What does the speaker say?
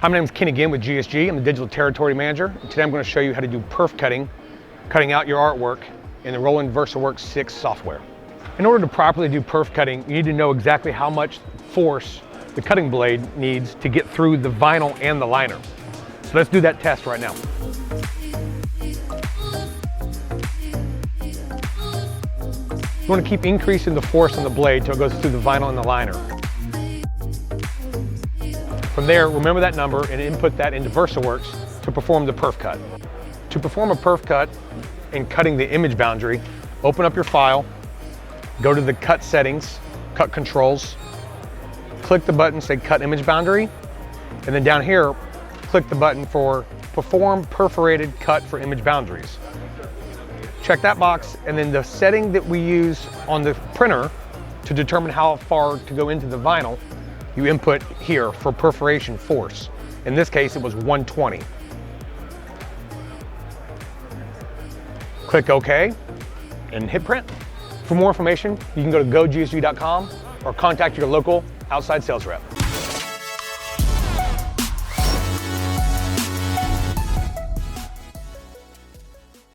Hi, my name is Ken again with GSG. I'm the Digital Territory Manager. And today I'm going to show you how to do perf cutting, cutting out your artwork in the Roland Versaworks 6 software. In order to properly do perf cutting, you need to know exactly how much force the cutting blade needs to get through the vinyl and the liner. So let's do that test right now. You want to keep increasing the force on the blade till it goes through the vinyl and the liner. From there, remember that number and input that into Versaworks to perform the perf cut. To perform a perf cut and cutting the image boundary, open up your file, go to the cut settings, cut controls, click the button, say cut image boundary, and then down here, click the button for perform perforated cut for image boundaries. Check that box, and then the setting that we use on the printer to determine how far to go into the vinyl, you input here for perforation force. In this case, it was 120. Click OK and hit print. For more information, you can go to gogsg.com or contact your local outside sales rep.